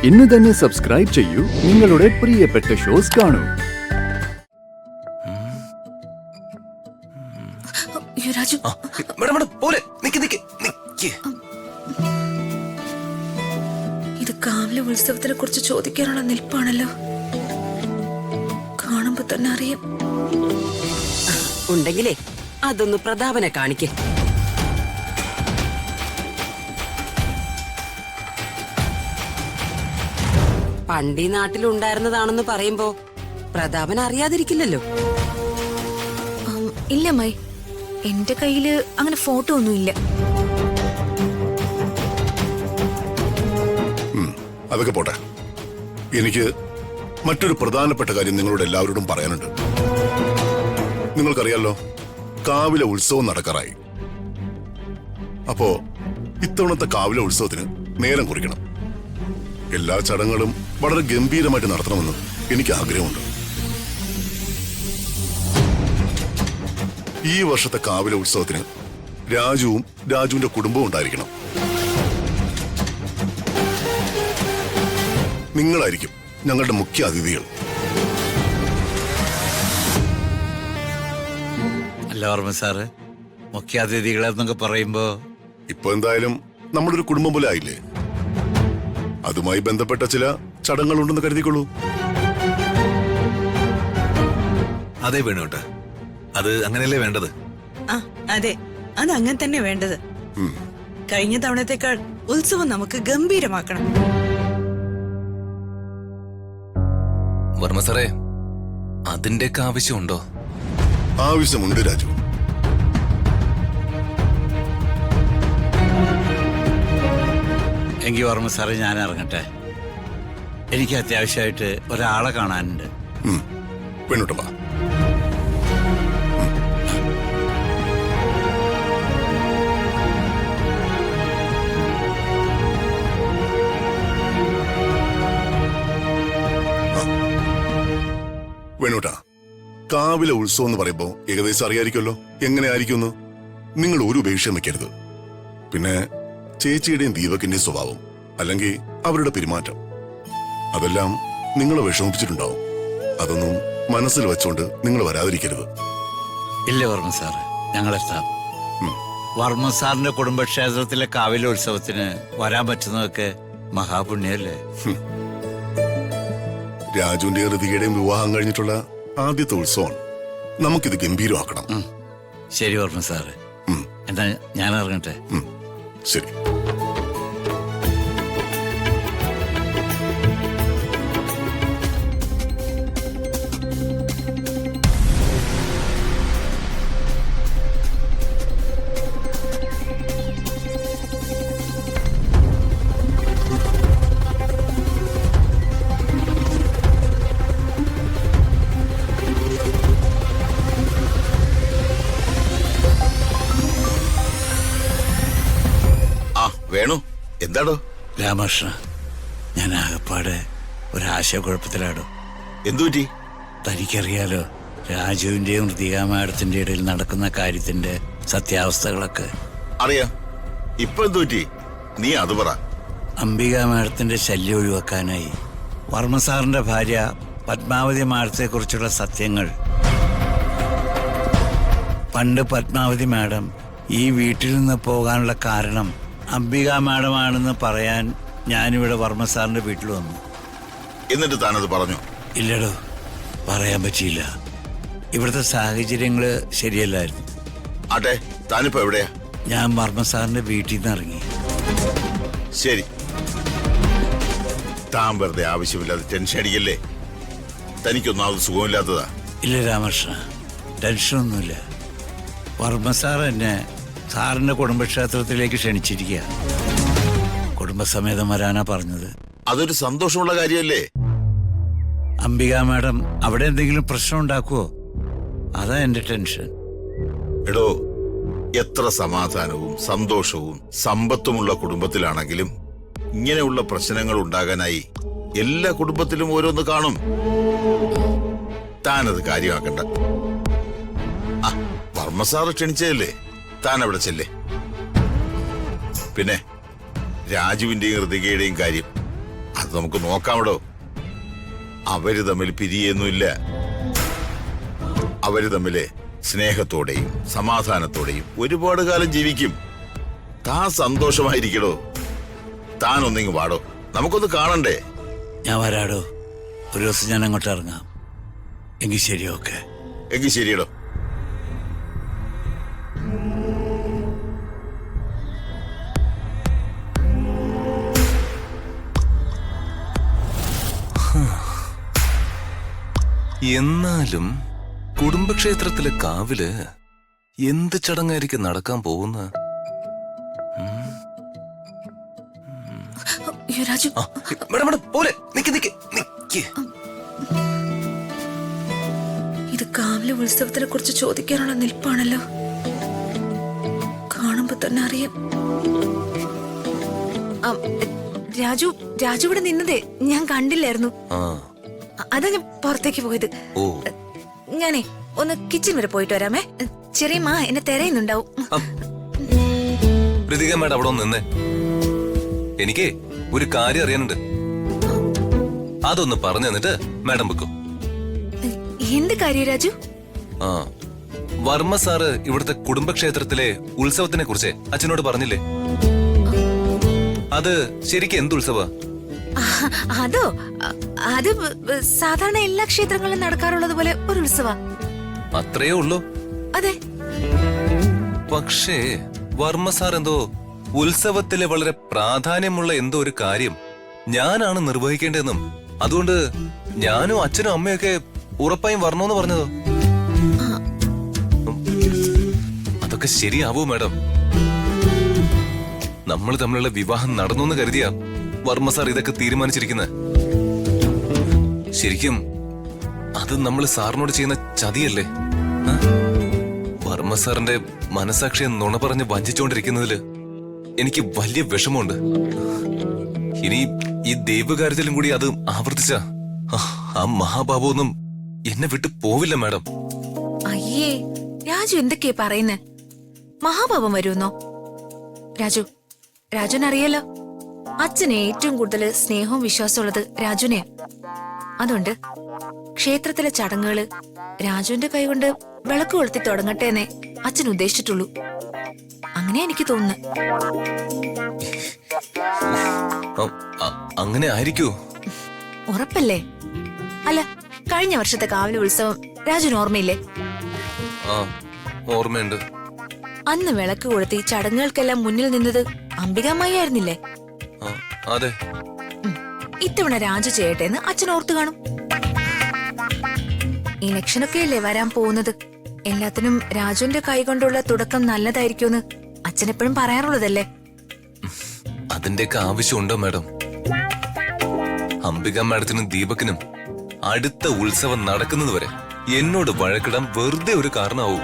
ഇന്ന് തന്നെ സബ്സ്ക്രൈബ് ചെയ്യൂ, നിങ്ങളുടെ പ്രിയപ്പെട്ട ഷോസ് കാണൂ. രാജു, ഇത് കാവിലെ ഉത്സവത്തിനെ കുറിച്ച് ചോദിക്കാനുള്ള നിൽപ്പാണല്ലോ. കാണുമ്പോ തന്നെ അറിയാം. ഉണ്ടെങ്കിലേ അതൊന്ന് പ്രതാപനെ കാണിക്കേ. പണ്ടീ നാട്ടിലുണ്ടായിരുന്നതാണെന്ന് പറയുമ്പോ പ്രതാപൻ അറിയാതിരിക്കില്ലല്ലോ. ഇല്ല അമ്മായി, എന്റെ കയ്യില് അങ്ങനെ ഫോട്ടോ ഒന്നുമില്ല. അതൊക്കെ പോട്ടെ, എനിക്ക് മറ്റൊരു പ്രധാനപ്പെട്ട കാര്യം നിങ്ങളോട് എല്ലാവരോടും പറയാനുണ്ട്. നിങ്ങൾക്കറിയാലോ, കാവിലെ ഉത്സവം നടക്കാറായി. അപ്പോ ഇത്തവണത്തെ കാവിലെ ഉത്സവത്തിന് നേരം കുറിക്കണം. എല്ലാ ചടങ്ങുകളും വളരെ ഗംഭീരമായിട്ട് നടത്തണമെന്ന് എനിക്ക് ആഗ്രഹമുണ്ട്. ഈ വർഷത്തെ കാവിലെ ഉത്സവത്തിന് രാജുവും രാജുവിന്റെ കുടുംബവും ഉണ്ടായിരിക്കണം. നിങ്ങളായിരിക്കും ഞങ്ങളുടെ മുഖ്യ അതിഥികൾ. അല്ല വർമ്മ സാറ്, മുഖ്യ അതിഥികളെന്നൊക്കെ പറയുമ്പോ ഇപ്പൊ എന്തായാലും നമ്മളൊരു കുടുംബം പോലെ ആയില്ലേ. അതുമായി ബന്ധപ്പെട്ട ചില ചടങ്ങുകളുണ്ടെന്ന് കരുതിക്കൊള്ളൂ. അതെ വേണോട്ടെ, അത് അങ്ങനെയല്ലേ വേണ്ടത്. അതെ, അത് അങ്ങനെ തന്നെ വേണ്ടത്. കഴിഞ്ഞ തവണത്തേക്കാൾ ഉത്സവം നമുക്ക് ഗംഭീരമാക്കണം. വർമ്മ സാറേ, അതിന്റെയൊക്കെ ആവശ്യമുണ്ടോ? ആവശ്യമുണ്ട് രാജു. എങ്കിൽ വർമ്മ സാറേ, ഞാൻ ഇറങ്ങട്ടെ. എനിക്ക് അത്യാവശ്യമായിട്ട് ഒരാളെ കാണാനുണ്ട്. വേണോട്ടെ വാ. വേണോട്ടാ, കാവിലെ ഉത്സവം എന്ന് പറയുമ്പോ ഏകദേശം അറിയായിരിക്കുമല്ലോ എങ്ങനെയായിരിക്കുമെന്ന്. നിങ്ങൾ ഒരു ഉപേക്ഷയും വെക്കരുത്. പിന്നെ ചേച്ചിയുടെയും ദീപകിന്റെയും സ്വഭാവം, അല്ലെങ്കിൽ അവരുടെ പെരുമാറ്റം, അതെല്ലാം നിങ്ങളെ വിഷമിപ്പിച്ചിട്ടുണ്ടാവും. അതൊന്നും മനസ്സിൽ വെച്ചോണ്ട് നിങ്ങൾ വരാതിരിക്കരുത്. ഇല്ല വർമ്മ സാറ്, ഞങ്ങളെത്താം. വർമ്മ സാറിന്റെ കുടുംബക്ഷേത്രത്തിലെ കാവിലെ ഉത്സവത്തിന് വരാൻ പറ്റുന്നതൊക്കെ മഹാപുണ്യല്ലേ. രാജുവിന്റെയും ഋതികയുടെയും വിവാഹം കഴിഞ്ഞിട്ടുള്ള ആദ്യത്തെ ഉത്സവമാണ്. നമുക്കിത് ഗംഭീരമാക്കണം. ശരി വർമ്മ സാറ്, എന്താ ഞാൻ ഇറങ്ങട്ടെ. ശരി. വേണു, എന്താടോ? രാമകൃഷ്ണ, ഞാൻ ആകപ്പാടെ ഒരാശയക്കുഴപ്പത്തിലാടോ. എന്തുപറ്റി? തനിക്കറിയാലോ, രാജുവിന്റെയും ഋതിക മാഡത്തിന്റെ ഇടയിൽ നടക്കുന്ന കാര്യത്തിന്റെ സത്യാവസ്ഥകളൊക്കെ. അറിയാം. ഇപ്പൊ എന്തുപറ്റി? നീ അത് പറ. അംബിക മാഡത്തിന്റെ ശല്യം ഒഴിവാക്കാനായി വർമ്മ സാറിന്റെ ഭാര്യ പത്മാവതി മാഡത്തെ കുറിച്ചുള്ള സത്യങ്ങൾ. പണ്ട് പത്മാവതി മാഡം ഈ വീട്ടിൽ നിന്ന് പോകാനുള്ള കാരണം അംബിക മാഡമാണെന്ന് പറയാൻ ഞാനിവിടെ വർമ്മ സാറിന്റെ വീട്ടിൽ വന്നു. എന്നിട്ട് താനത് പറഞ്ഞു? ഇല്ലടോ, പറയാൻ പറ്റിയില്ല. ഇവിടുത്തെ സാഹചര്യങ്ങള് ശരിയല്ലായിരുന്നു. ആട്ടെ, താനിപ്പോ എവിടെയാ? ഞാൻ വർമ്മ സാറിന്റെ വീട്ടിൽ നിന്ന് ഇറങ്ങി. ശരി, താൻ വെറുതെ ആവശ്യമില്ലാതെ ടെൻഷൻ അടിക്കല്ലേ. തനിക്കൊന്നാമത് സുഖമില്ലാത്തതാ. ഇല്ല രാമകൃഷ്ണ, ടെൻഷനൊന്നുമില്ല. വർമ്മ സാർ എന്നെ സാറിന്റെ കുടുംബക്ഷേത്രത്തിലേക്ക് ക്ഷണിച്ചിരിക്കുക. കുടുംബസമേതം വരാനാ പറഞ്ഞത്. അതൊരു സന്തോഷമുള്ള കാര്യമല്ലേ? അംബിക മാഡം അവിടെ എന്തെങ്കിലും പ്രശ്നം ഉണ്ടാക്കുവോ? അതാ എന്റെ ടെൻഷൻ. എടോ, എത്ര സമാധാനവും സന്തോഷവും സമ്പത്തുമുള്ള കുടുംബത്തിലാണെങ്കിലും ഇങ്ങനെയുള്ള പ്രശ്നങ്ങൾ ഉണ്ടാകാനായി എല്ലാ കുടുംബത്തിലും ഓരോന്ന് കാണും. താനത് കാര്യമാക്കണ്ട. വർമ്മ സാറ് ക്ഷണിച്ചതല്ലേ, താൻ അവിടെ ചെല്ലേ. പിന്നെ രാജുവിന്റെയും ഋതികയുടെയും കാര്യം അത് നമുക്ക് നോക്കാമടോ. അവര് തമ്മിൽ പിരിയൊന്നുമില്ല. അവര് തമ്മില് സ്നേഹത്തോടെയും സമാധാനത്തോടെയും ഒരുപാട് കാലം ജീവിക്കും. താൻ സന്തോഷമായിരിക്കടോ. താൻ ഒന്നിങ്ങ് വാടോ, നമുക്കൊന്ന് കാണണ്ടേ? ഞാൻ വരാടോ, ഒരു ദിവസം ഞാൻ അങ്ങോട്ട് ഇറങ്ങാം. എങ്കിൽ ശരി, ഓക്കെ. എങ്കിൽ ശരിയടോ. എന്നാലും കുടുംബക്ഷേത്രത്തിലെ കാവില് എന്ത് ചടങ്ങായിരിക്കും നടക്കാൻ പോകുന്ന? അയ്യോ രാജു, പോലെ നിക്ക് നിക്ക് നിക്ക്. ഇത് കാവിലെ ഉത്സവത്തിനെ കുറിച്ച് ചോദിക്കാനുള്ള നിൽപ്പാണല്ലോ. കാണുമ്പോ തന്നെ അറിയാം. രാജു രാജു ഇവിടെ നിന്നതേ ഞാൻ കണ്ടില്ലായിരുന്നു. അതാ ഞാൻ പുറത്തേക്ക് പോയത്. ഞാനേ ഒന്ന് കിച്ചൺ വരെ പോയിട്ട് വരാമേ. ചെറിയ മാ എന്നെ തിരയുന്നുണ്ടാവും. പ്രതിക മേഡം അവിടെ ഒന്ന് നിന്നേ. എനിക്ക് ഒരു കാര്യം അറിയാനുണ്ട്. അതൊന്ന് പറഞ്ഞു തന്നിട്ട് മാഡം വെക്കും. എന്ത് കാര്യം രാജു? വർമ്മ സാറ് ഇവിടുത്തെ കുടുംബക്ഷേത്രത്തിലെ ഉത്സവത്തിനെ കുറിച്ച് അച്ഛനോട് പറഞ്ഞില്ലേ? അത് ശരിക്കും എന്ത് ഉത്സവ? അതോ, അത് സാധാരണ എല്ലാ ക്ഷേത്രങ്ങളിലും നടക്കാറുള്ളത് പോലെ ഒരു ഉത്സവ. അത്രയേ ഉള്ളൂ? അതെ. പക്ഷേ വർമ്മ സാർ എന്തോ ഉത്സവത്തിലെ വളരെ പ്രാധാന്യമുള്ള എന്തോ ഒരു കാര്യം ഞാനാണ് നിർവഹിക്കേണ്ടതെന്നും അതുകൊണ്ട് ഞാനും അച്ഛനും അമ്മയൊക്കെ ഉറപ്പായും വരണമെന്ന് പറഞ്ഞതോ? അതൊക്കെ ശരിയാവോ മാഡം? നമ്മൾ തമ്മിലുള്ള വിവാഹം നടന്നു എന്ന് കരുതിയാ വർമ്മ സാർ ഇതൊക്കെ തീരുമാനിച്ചിരിക്കുന്നത്. ശരിക്കും അത് നമ്മൾ സാറിനോട് ചെയ്യുന്ന ചതിയല്ലേ? വർമ്മ സാറിന്റെ മനസാക്ഷിയെ നുണ പറഞ്ഞ് വഞ്ചിച്ചുകൊണ്ടിരിക്കുന്നതില് എനിക്ക് വലിയ വിഷമമുണ്ട്. ഇനി ഈ ദൈവകാര്യത്തിലും കൂടി അത് ആവർത്തിച്ച ആ മഹാബാബൊന്നും എന്നെ വിട്ടു പോവില്ല മാഡം. അയ്യേ രാജു എന്തൊക്കെയാ പറയുന്നേ? മഹാപാപം വരുമെന്നോ? രാജുനറിയാലോ, അച്ഛന് ഏറ്റവും കൂടുതൽ സ്നേഹവും വിശ്വാസവും ഉള്ളത് രാജുനെയാ. അതുകൊണ്ട് ക്ഷേത്രത്തിലെ ചടങ്ങുകള് രാജുവിന്റെ കൈകൊണ്ട് വിളക്ക് കൊളുത്തി തുടങ്ങട്ടെ എന്നേ അച്ഛൻ ഉദ്ദേശിച്ചിട്ടുള്ളൂ. അങ്ങനെ എനിക്ക് തോന്നുന്നു. അങ്ങനെ ആയിരിക്കൂ? ഉറപ്പല്ലേ? അല്ല, കഴിഞ്ഞ വർഷത്തെ കാവിലെ ഉത്സവം രാജുന് ഓർമ്മയില്ലേ? ഓർമ്മയുണ്ട്. അന്ന് വിളക്ക് കൊളുത്തി ചടങ്ങുകൾക്കെല്ലാം മുന്നിൽ നിന്നത് അംബികാമായി ആയിരുന്നില്ലേ? അതെ. ഇത്തവണ രാജു ചെയ്യട്ടെ എന്ന് അച്ഛൻ ഓർത്തു കാണും. ഇലക്ഷനൊക്കെയല്ലേ വരാൻ പോകുന്നത്. എല്ലാത്തിനും രാജുവിന്റെ കൈകൊണ്ടുള്ള തുടക്കം നല്ലതായിരിക്കുമെന്ന് അച്ഛൻ എപ്പോഴും പറയാറുള്ളതല്ലേ? അതിന്റെയൊക്കെ ആവശ്യമുണ്ടോ മാഡം? അംബിക മാഡത്തിനും ദീപക്കിനും അടുത്ത ഉത്സവം നടക്കുന്നത് വരെ എന്നോട് വഴക്കിടാൻ വെറുതെ ഒരു കാരണമാവും.